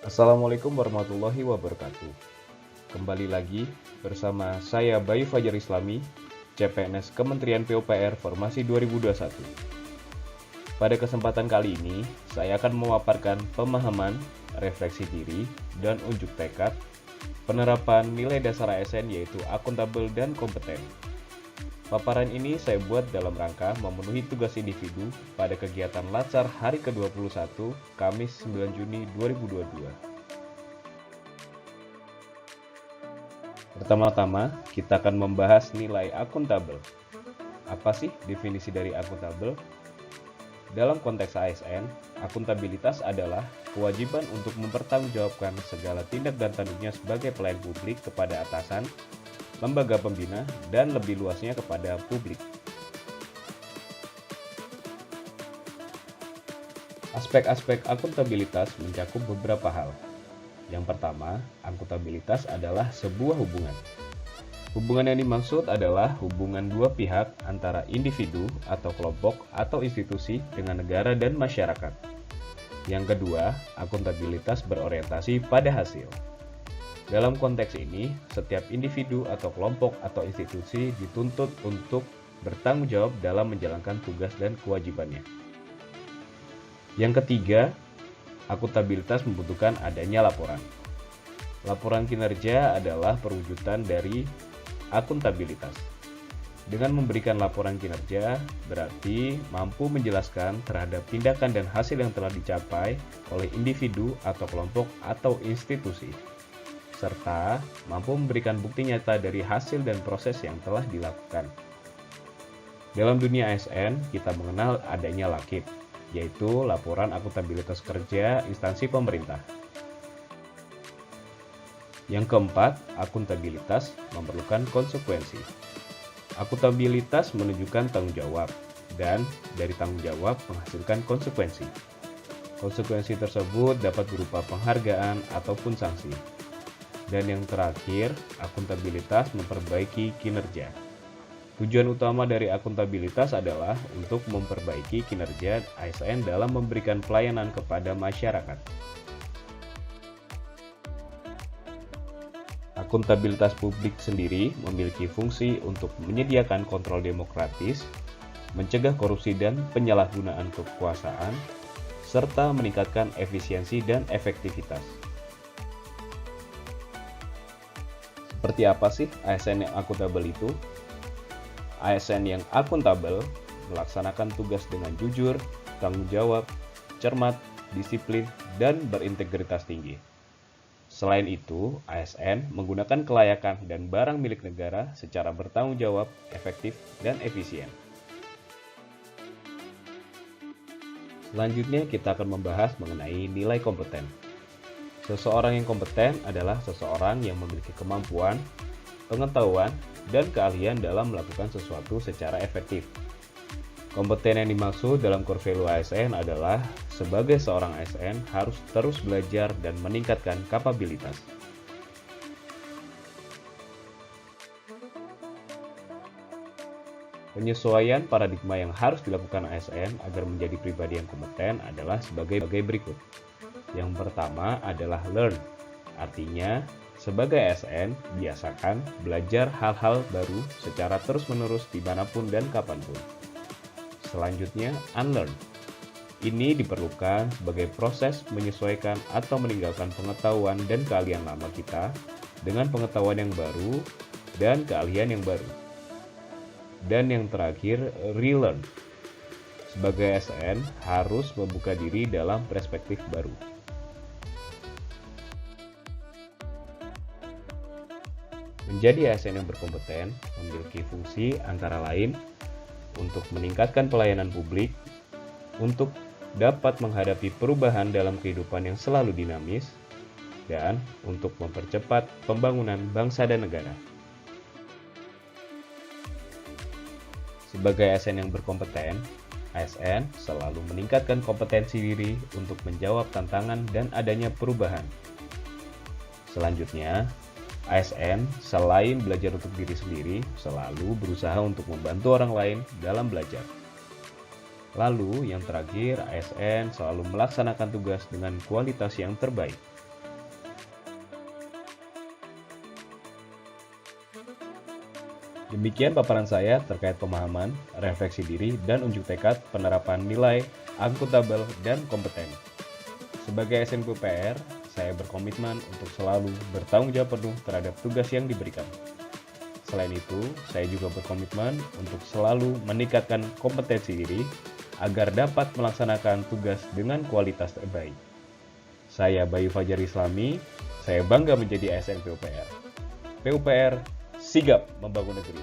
Assalamualaikum warahmatullahi wabarakatuh. Kembali lagi bersama saya Bayu Fajar Islami, CPNS Kementerian PUPR Formasi 2021. Pada kesempatan kali ini, saya akan memaparkan pemahaman, refleksi diri, dan unjuk tekad penerapan nilai dasar ASN yaitu akuntabel dan kompeten. Paparan ini saya buat dalam rangka memenuhi tugas individu pada kegiatan Latsar hari ke-21, Kamis 9 Juni 2022. Pertama-tama, kita akan membahas nilai akuntabel. Apa sih definisi dari akuntabel? Dalam konteks ASN, akuntabilitas adalah kewajiban untuk mempertanggungjawabkan segala tindak dan tanduknya sebagai pelayan publik kepada atasan, lembaga pembina, dan lebih luasnya kepada publik. Aspek-aspek akuntabilitas mencakup beberapa hal. Yang pertama, akuntabilitas adalah sebuah hubungan. Hubungan yang dimaksud adalah hubungan dua pihak antara individu atau kelompok atau institusi dengan negara dan masyarakat. Yang kedua, akuntabilitas berorientasi pada hasil. Dalam konteks ini, setiap individu atau kelompok atau institusi dituntut untuk bertanggung jawab dalam menjalankan tugas dan kewajibannya. Yang ketiga, akuntabilitas membutuhkan adanya laporan. Laporan kinerja adalah perwujudan dari akuntabilitas. Dengan memberikan laporan kinerja, berarti mampu menjelaskan terhadap tindakan dan hasil yang telah dicapai oleh individu atau kelompok atau institusi, serta mampu memberikan bukti nyata dari hasil dan proses yang telah dilakukan. Dalam dunia ASN, kita mengenal adanya LAKIP, yaitu Laporan Akuntabilitas Kerja Instansi Pemerintah. Yang keempat, akuntabilitas memerlukan konsekuensi. Akuntabilitas menunjukkan tanggung jawab, dan dari tanggung jawab menghasilkan konsekuensi. Konsekuensi tersebut dapat berupa penghargaan ataupun sanksi. Dan yang terakhir, akuntabilitas memperbaiki kinerja. Tujuan utama dari akuntabilitas adalah untuk memperbaiki kinerja ASN dalam memberikan pelayanan kepada masyarakat. Akuntabilitas publik sendiri memiliki fungsi untuk menyediakan kontrol demokratis, mencegah korupsi dan penyalahgunaan kekuasaan, serta meningkatkan efisiensi dan efektivitas. Seperti apa sih ASN yang akuntabel itu? ASN yang akuntabel melaksanakan tugas dengan jujur, tanggung jawab, cermat, disiplin, dan berintegritas tinggi. Selain itu, ASN menggunakan kelayakan dan barang milik negara secara bertanggung jawab, efektif, dan efisien. Selanjutnya kita akan membahas mengenai nilai kompeten. Seseorang yang kompeten adalah seseorang yang memiliki kemampuan, pengetahuan, dan keahlian dalam melakukan sesuatu secara efektif. Kompeten yang dimaksud dalam core value ASN adalah sebagai seorang ASN harus terus belajar dan meningkatkan kapabilitas. Penyesuaian paradigma yang harus dilakukan ASN agar menjadi pribadi yang kompeten adalah sebagai berikut. Yang pertama adalah learn, artinya sebagai ASN biasakan belajar hal-hal baru secara terus-menerus dimanapun dan kapanpun. Selanjutnya unlearn, ini diperlukan sebagai proses menyesuaikan atau meninggalkan pengetahuan dan keahlian lama kita dengan pengetahuan yang baru dan keahlian yang baru. Dan yang terakhir relearn, sebagai ASN harus membuka diri dalam perspektif baru. Menjadi ASN yang berkompeten memiliki fungsi antara lain untuk meningkatkan pelayanan publik, untuk dapat menghadapi perubahan dalam kehidupan yang selalu dinamis, dan untuk mempercepat pembangunan bangsa dan negara. Sebagai ASN yang berkompeten, ASN selalu meningkatkan kompetensi diri untuk menjawab tantangan dan adanya perubahan. Selanjutnya, ASN selain belajar untuk diri sendiri, selalu berusaha untuk membantu orang lain dalam belajar. Lalu yang terakhir, ASN selalu melaksanakan tugas dengan kualitas yang terbaik. Demikian paparan saya terkait pemahaman, refleksi diri, dan unjuk tekad penerapan nilai akuntabel dan kompeten. Sebagai ASN PUPR, saya berkomitmen untuk selalu bertanggung jawab penuh terhadap tugas yang diberikan. Selain itu, saya juga berkomitmen untuk selalu meningkatkan kompetensi diri agar dapat melaksanakan tugas dengan kualitas terbaik. Saya Bayu Fajar Islami, saya bangga menjadi ASN PUPR. PUPR sigap membangun negeri.